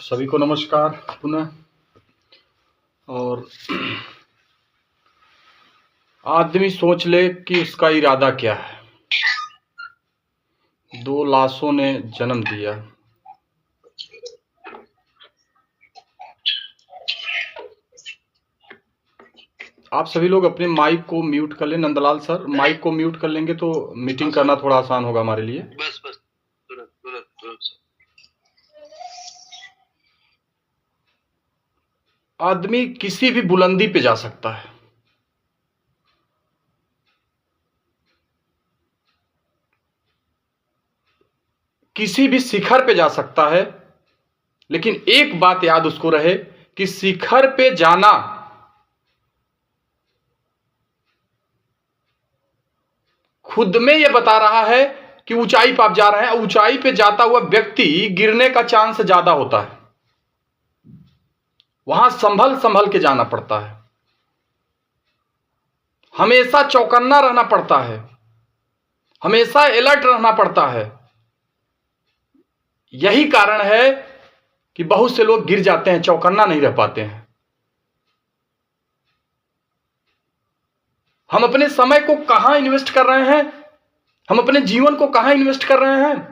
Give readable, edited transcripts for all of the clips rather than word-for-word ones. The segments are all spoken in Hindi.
सभी को नमस्कार पुनः। और आदमी सोच ले कि उसका इरादा क्या है। दो लाशों ने जन्म दिया। आप सभी लोग अपने माइक को म्यूट कर लें। नंदलाल सर, माइक को म्यूट कर लेंगे तो मीटिंग करना थोड़ा आसान होगा हमारे लिए। बस तुरंत। आदमी किसी भी बुलंदी पे जा सकता है, किसी भी शिखर पे जा सकता है, लेकिन एक बात याद उसको रहे कि शिखर पे जाना खुद में यह बता रहा है कि ऊंचाई पर आप जा रहे हैं। ऊंचाई पे जाता हुआ व्यक्ति गिरने का चांस ज्यादा होता है। वहां संभल संभल के जाना पड़ता है, हमेशा चौकन्ना रहना पड़ता है, हमेशा अलर्ट रहना पड़ता है। यही कारण है कि बहुत से लोग गिर जाते हैं, चौकन्ना नहीं रह पाते हैं। हम अपने समय को कहां इन्वेस्ट कर रहे हैं, हम अपने जीवन को कहां इन्वेस्ट कर रहे हैं।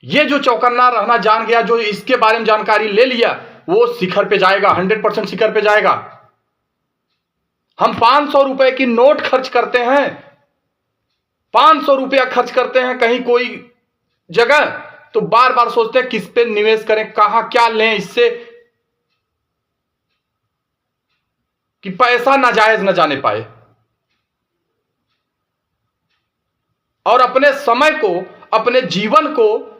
ये जो चौकन्ना रहना जान गया, जो इसके बारे में जानकारी ले लिया, वो शिखर पे जाएगा, 100% शिखर पे जाएगा। हम 500 रुपए की नोट खर्च करते हैं, 500 रुपया खर्च करते हैं कहीं कोई जगह, तो बार बार सोचते हैं किस पे निवेश करें, कहां क्या लें इससे कि पैसा नाजायज न जाने पाए। और अपने समय को, अपने जीवन को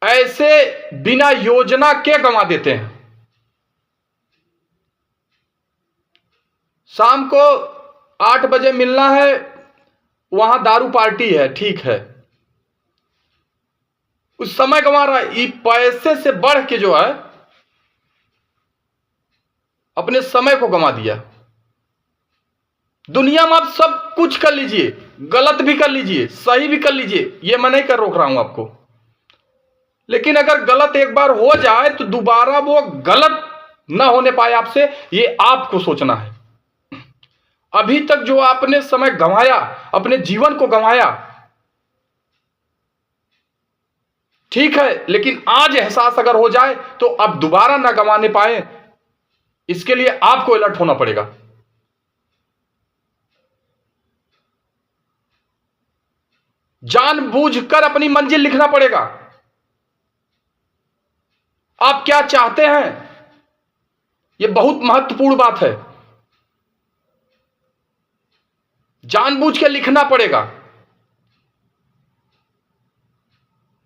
ऐसे बिना योजना के गंवा देते हैं। शाम को 8 बजे मिलना है, वहां दारू पार्टी है, ठीक है, उस समय गंवा रहा है। ये पैसे से बढ़ के जो है अपने समय को गंवा दिया। दुनिया में आप सब कुछ कर लीजिए, गलत भी कर लीजिए, सही भी कर लीजिए, ये मैं नहीं कर रोक रहा हूं आपको, लेकिन अगर गलत एक बार हो जाए तो दोबारा वो गलत ना होने पाए आपसे, ये आपको सोचना है। अभी तक जो आपने समय गंवाया, अपने जीवन को गंवाया, ठीक है, लेकिन आज एहसास अगर हो जाए तो अब दोबारा ना गंवाने पाए, इसके लिए आपको अलर्ट होना पड़ेगा। जानबूझकर अपनी मंजिल लिखना पड़ेगा। आप क्या चाहते हैं, यह बहुत महत्वपूर्ण बात है। जानबूझ के लिखना पड़ेगा,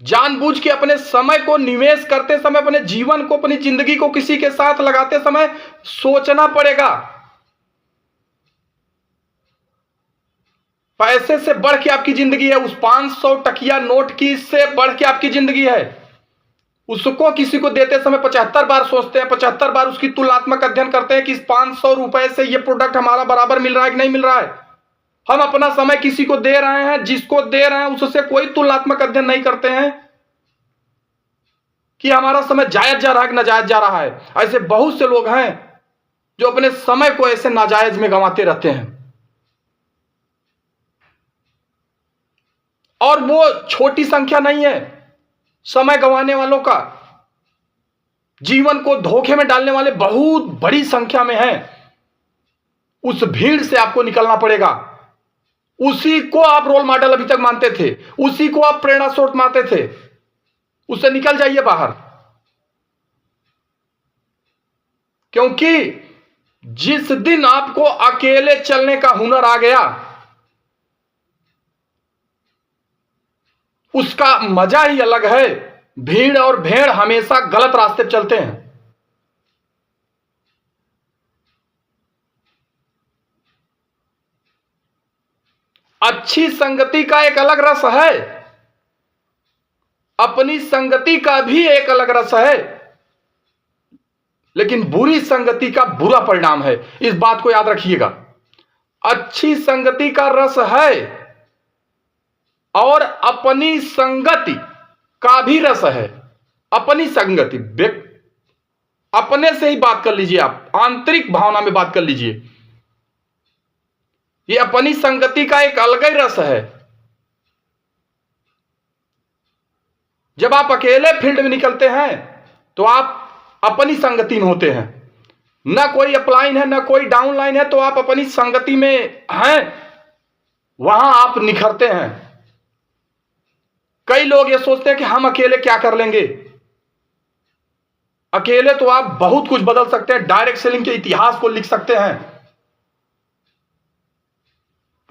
जानबूझ के अपने समय को निवेश करते समय, अपने जीवन को, अपनी जिंदगी को किसी के साथ लगाते समय सोचना पड़ेगा। पैसे से बढ़ के आपकी जिंदगी है, उस 500 टकिया नोट की से बढ़ के आपकी जिंदगी है। उसको किसी को देते समय 75 बार सोचते हैं, 75 बार उसकी तुलनात्मक अध्ययन करते हैं कि इस 500 रुपए से यह प्रोडक्ट हमारा बराबर मिल रहा है कि नहीं मिल रहा है। हम अपना समय किसी को दे रहे हैं, जिसको दे रहे हैं उससे कोई तुलनात्मक अध्ययन नहीं करते हैं कि हमारा समय जायज जा रहा है कि नाजायज जा रहा है। ऐसे बहुत से लोग हैं जो अपने समय को ऐसे नाजायज में गंवाते रहते हैं। और वो छोटी संख्या नहीं है समय गंवाने वालों का, जीवन को धोखे में डालने वाले बहुत बड़ी संख्या में हैं। उस भीड़ से आपको निकलना पड़ेगा। उसी को आप रोल मॉडल अभी तक मानते थे, उसी को आप प्रेरणा स्रोत मानते थे, उससे निकल जाइए बाहर। क्योंकि जिस दिन आपको अकेले चलने का हुनर आ गया, उसका मजा ही अलग है। भीड़ और भेड़ हमेशा गलत रास्ते पर चलते हैं। अच्छी संगति का एक अलग रस है, अपनी संगति का भी एक अलग रस है, लेकिन बुरी संगति का बुरा परिणाम है। इस बात को याद रखिएगा। अच्छी संगति का रस है, और अपनी संगति का भी रस है। अपनी संगति, अपने से ही बात कर लीजिए, आप आंतरिक भावना में बात कर लीजिए। ये अपनी संगति का एक अलग ही रस है। जब आप अकेले फील्ड में निकलते हैं तो आप अपनी संगति में होते हैं, ना कोई अपलाइन है ना कोई डाउनलाइन है, तो आप अपनी संगति में हैं, वहां आप निखरते हैं। कई लोग ये सोचते हैं कि हम अकेले क्या कर लेंगे। अकेले तो आप बहुत कुछ बदल सकते हैं, डायरेक्ट सेलिंग के इतिहास को लिख सकते हैं,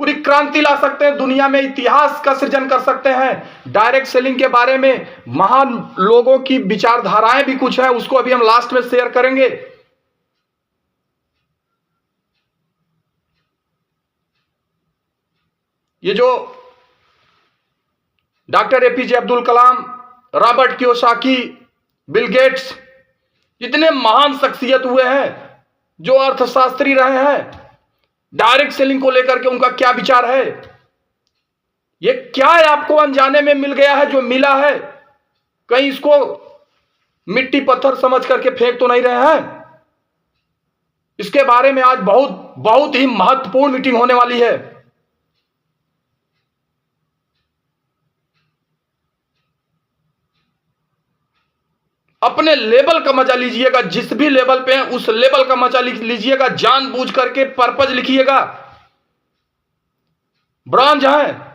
पूरी क्रांति ला सकते हैं, दुनिया में इतिहास का सृजन कर सकते हैं। डायरेक्ट सेलिंग के बारे में महान लोगों की विचारधाराएं भी कुछ है, उसको अभी हम लास्ट में शेयर करेंगे। ये जो doctor APJ Abdul Kalam, Robert Kiyosaki, Bill Gates, इतने महान शख्सियत हुए हैं जो अर्थशास्त्री रहे हैं, डायरेक्ट सेलिंग को लेकर के उनका क्या विचार है, ये क्या है आपको अनजाने में मिल गया है जो मिला है, कहीं इसको मिट्टी पत्थर समझ करके फेंक तो नहीं रहे हैं। इसके बारे में आज बहुत बहुत ही महत्वपूर्ण मीटिंग होने वाली है। अपने लेवल का मजा लीजिएगा, जिस भी लेवल पे है उस लेवल का मजा लीजिएगा, जानबूझ करके पर्पज लिखिएगा। ब्रॉन्ज है,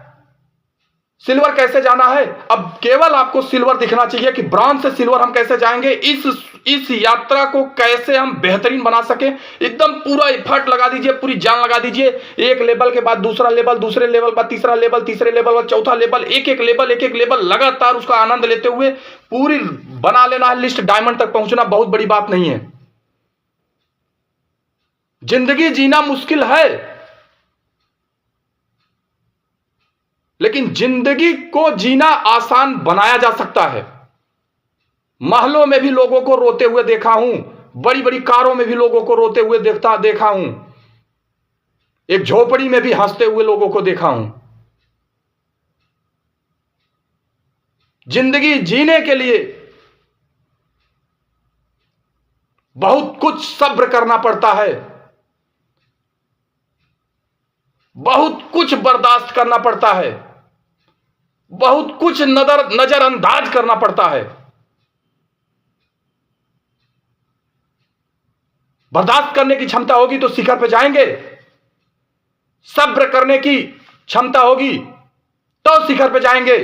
सिल्वर कैसे जाना है, अब केवल आपको सिल्वर दिखना चाहिए कि ब्रॉन्ज से सिल्वर हम कैसे जाएंगे, इस यात्रा को कैसे हम बेहतरीन बना सके। एकदम पूरा एफर्ट लगा दीजिए, पूरी जान लगा दीजिए। एक लेवल के बाद दूसरा लेवल, दूसरे लेवल बाद तीसरा लेवल, तीसरे लेवल बाद चौथा लेवल, एक एक लेवल लगातार उसका आनंद लेते हुए पूरी बना लेना है लिस्ट। डायमंड तक पहुंचना बहुत बड़ी बात नहीं है। जिंदगी जीना मुश्किल है, लेकिन जिंदगी को जीना आसान बनाया जा सकता है। महलों में भी लोगों को रोते हुए देखा हूं, बड़ी बड़ी कारों में भी लोगों को रोते हुए देखा हूं, एक झोपड़ी में भी हंसते हुए लोगों को देखा हूं। जिंदगी जीने के लिए बहुत कुछ सब्र करना पड़ता है, बहुत कुछ बर्दाश्त करना पड़ता है, बहुत कुछ नजरअंदाज करना पड़ता है। बर्दाश्त करने की क्षमता होगी तो शिखर पे जाएंगे, सब्र करने की क्षमता होगी तो शिखर पे जाएंगे।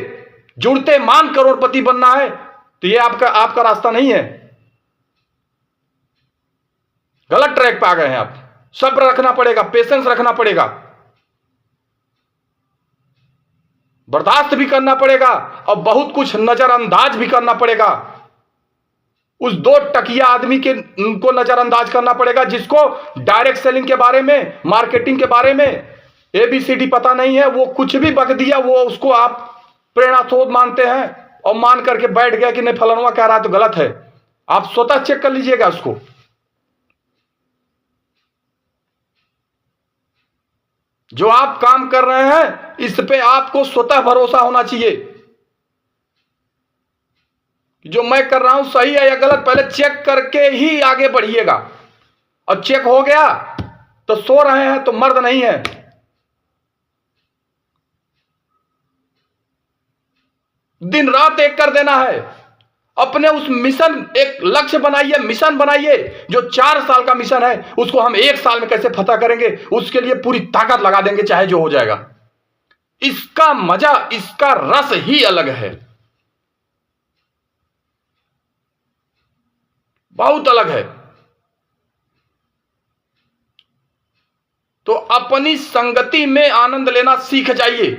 जुड़ते मान करोड़पति बनना है तो ये आपका रास्ता नहीं है, गलत ट्रैक पे आ गए हैं आप। सब्र रखना पड़ेगा, पेशेंस रखना पड़ेगा, बर्दाश्त भी करना पड़ेगा और बहुत कुछ नजरअंदाज भी करना पड़ेगा। उस दो टकिया आदमी के उनको नजरअंदाज करना पड़ेगा जिसको डायरेक्ट सेलिंग के बारे में, मार्केटिंग के बारे में एबीसीडी पता नहीं है, वो कुछ भी बक दिया, वो उसको आप प्रेरणा स्रोत मानते हैं और मान करके बैठ गया कि नहीं फलानुआ कह रहा है तो गलत है। आप स्वतः चेक कर लीजिएगा उसको। जो आप काम कर रहे हैं इस पे आपको स्वतः भरोसा होना चाहिए कि जो मैं कर रहा हूं सही है या गलत, पहले चेक करके ही आगे बढ़िएगा। और चेक हो गया तो सो रहे हैं तो मर्द नहीं है। दिन रात एक कर देना है, अपने उस मिशन, एक लक्ष्य बनाइए, मिशन बनाइए। जो 4 साल का मिशन है उसको हम 1 साल में कैसे फतह करेंगे, उसके लिए पूरी ताकत लगा देंगे, चाहे जो हो जाएगा। इसका मजा, इसका रस ही अलग है, बहुत अलग है। तो अपनी संगति में आनंद लेना सीख जाइए।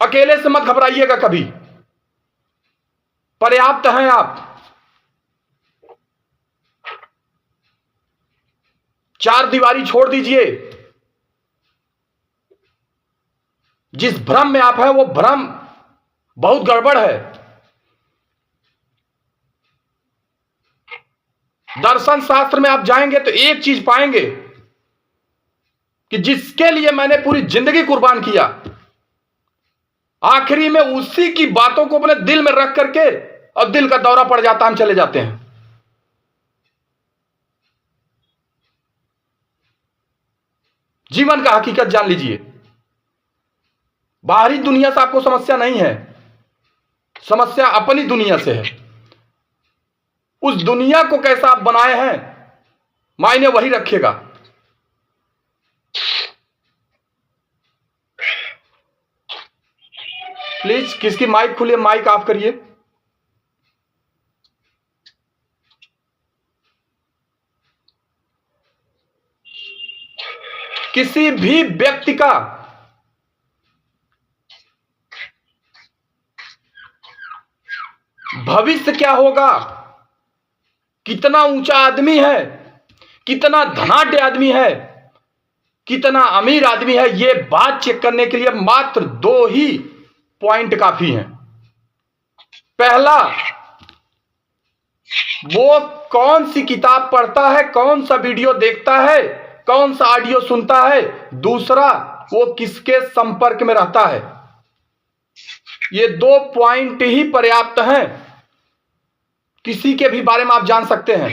अकेले से मत घबराइएगा कभी, पर्याप्त हैं आप। 4 दीवारी छोड़ दीजिए। जिस भ्रम में आप हैं वो भ्रम बहुत गड़बड़ है। दर्शन शास्त्र में आप जाएंगे तो एक चीज पाएंगे, कि जिसके लिए मैंने पूरी जिंदगी कुर्बान किया, आखिरी में उसी की बातों को अपने दिल में रख करके और दिल का दौरा पड़ जाता, हम चले जाते हैं। जीवन का हकीकत जान लीजिए। बाहरी दुनिया से आपको समस्या नहीं है, समस्या अपनी दुनिया से है। उस दुनिया को कैसा आप बनाए हैं, मायने वही रखेगा। प्लीज किसकी माइक खुली है, माइक ऑफ करिए। किसी भी व्यक्ति का भविष्य क्या होगा, कितना ऊंचा आदमी है, कितना धनाढ्य आदमी है, कितना अमीर आदमी है, यह बात चेक करने के लिए मात्र 2 ही पॉइंट काफी हैं। पहला, वो कौन सी किताब पढ़ता है, कौन सा वीडियो देखता है, कौन सा ऑडियो सुनता है। दूसरा, वो किसके संपर्क में रहता है। ये 2 पॉइंट ही पर्याप्त हैं, किसी के भी बारे में आप जान सकते हैं।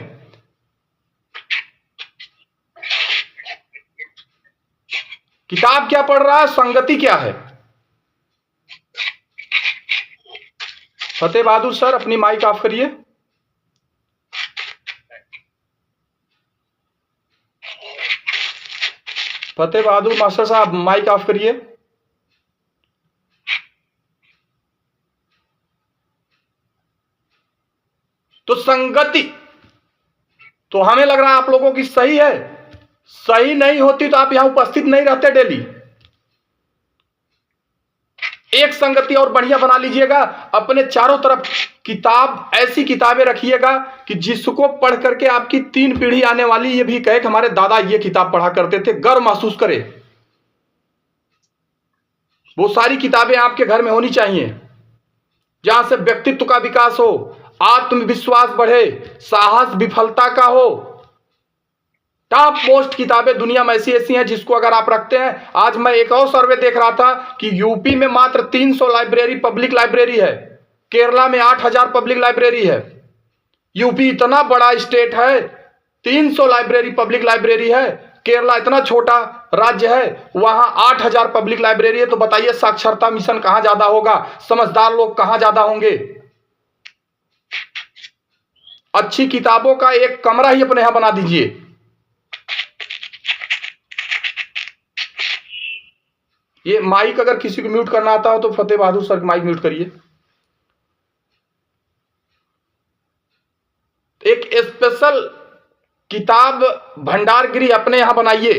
किताब क्या पढ़ रहा है, संगति क्या है। फतेह बहादुर सर, अपनी माइक ऑफ करिए। फतेह बहादुर मास्टर साहब, माइक ऑफ करिए। तो संगति तो हमें लग रहा है आप लोगों की सही है, सही नहीं होती तो आप यहां उपस्थित नहीं रहते डेली। एक संगति और बढ़िया बना लीजिएगा, अपने चारों तरफ किताब, ऐसी किताबें रखिएगा कि जिसको पढ़ करके आपकी 3 पीढ़ी आने वाली ये भी कहे कि हमारे दादा ये किताब पढ़ा करते थे, गर्व महसूस करे। वो सारी किताबें आपके घर में होनी चाहिए, जहां से व्यक्तित्व का विकास हो, आत्मविश्वास बढ़े, साहस विफलता का हो। टॉप मोस्ट किताबें दुनिया में ऐसी ऐसी हैं जिसको अगर आप रखते हैं। आज मैं एक और सर्वे देख रहा था कि यूपी में मात्र 300 लाइब्रेरी, पब्लिक लाइब्रेरी है। केरला में 8000 पब्लिक लाइब्रेरी है। यूपी इतना बड़ा स्टेट है, 300 लाइब्रेरी, पब्लिक लाइब्रेरी है। केरला इतना छोटा राज्य है, वहां 8000 पब्लिक लाइब्रेरी है। तो बताइए साक्षरता मिशन कहां ज्यादा होगा, समझदार लोग कहां ज्यादा होंगे। अच्छी किताबों का एक कमरा ही अपने यहां बना दीजिए। ये माइक अगर किसी को म्यूट करना आता हो तो फतेह बहादुर सर माइक म्यूट करिए। एक स्पेशल किताब भंडारगिरी अपने यहां बनाइए,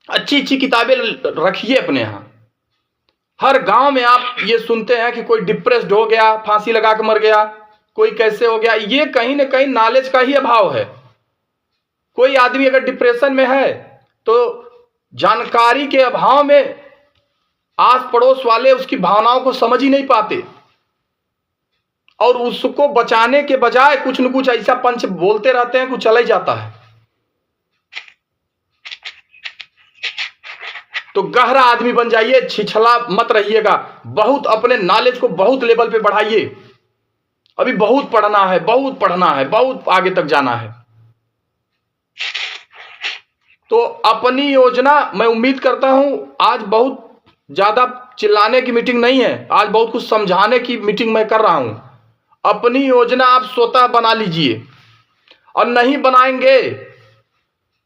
अच्छी अच्छी किताबें रखिए अपने यहां। हर गांव में आप ये सुनते हैं कि कोई डिप्रेस्ड हो गया, फांसी लगा के मर गया, कोई कैसे हो गया। ये कहीं ना कहीं नॉलेज का ही अभाव है। कोई आदमी अगर डिप्रेशन में है तो जानकारी के अभाव में आस पड़ोस वाले उसकी भावनाओं को समझ ही नहीं पाते और उसको बचाने के बजाय कुछ न कुछ ऐसा पंच बोलते रहते हैं, कुछ चला ही जाता है। तो गहरा आदमी बन जाइए, छिछला मत रहिएगा। बहुत अपने नॉलेज को बहुत लेवल पे बढ़ाइए। अभी बहुत पढ़ना है, बहुत पढ़ना है, बहुत आगे तक जाना है। तो अपनी योजना, मैं उम्मीद करता हूं आज बहुत ज्यादा चिल्लाने की मीटिंग नहीं है, आज बहुत कुछ समझाने की मीटिंग मैं कर रहा हूं। अपनी योजना आप स्वतः बना लीजिए, और नहीं बनाएंगे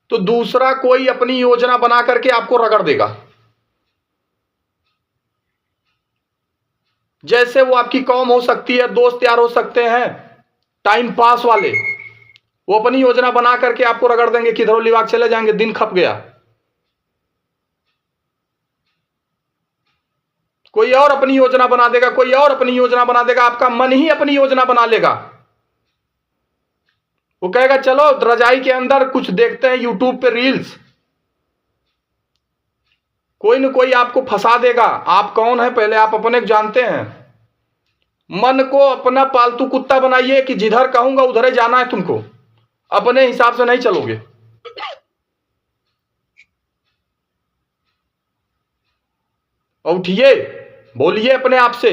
तो दूसरा कोई अपनी योजना बना करके आपको रगड़ देगा। जैसे वो आपकी कौम हो सकती है, दोस्त यार हो सकते हैं टाइम पास वाले, वो अपनी योजना बना करके आपको रगड़ देंगे, किधरों लिवाक चले जाएंगे, दिन खप गया। कोई और अपनी योजना बना देगा, कोई और अपनी योजना बना देगा, आपका मन ही अपनी योजना बना लेगा। वो कहेगा चलो रजाई के अंदर कुछ देखते हैं यूट्यूब पे रील्स, कोई न कोई आपको फंसा देगा। आप कौन है पहले आप अपने को जानते हैं। मन को अपना पालतू कुत्ता बनाइए कि जिधर कहूंगा उधर ही जाना है तुमको, अपने हिसाब से नहीं चलोगे। और उठिए, बोलिए अपने आप से,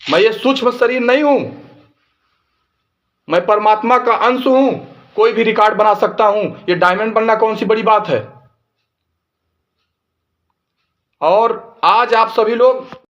मैं ये सूक्ष्म शरीर नहीं हूं, मैं परमात्मा का अंश हूं, कोई भी रिकॉर्ड बना सकता हूं। ये डायमंड बनना कौन सी बड़ी बात है। और आज आप सभी लोग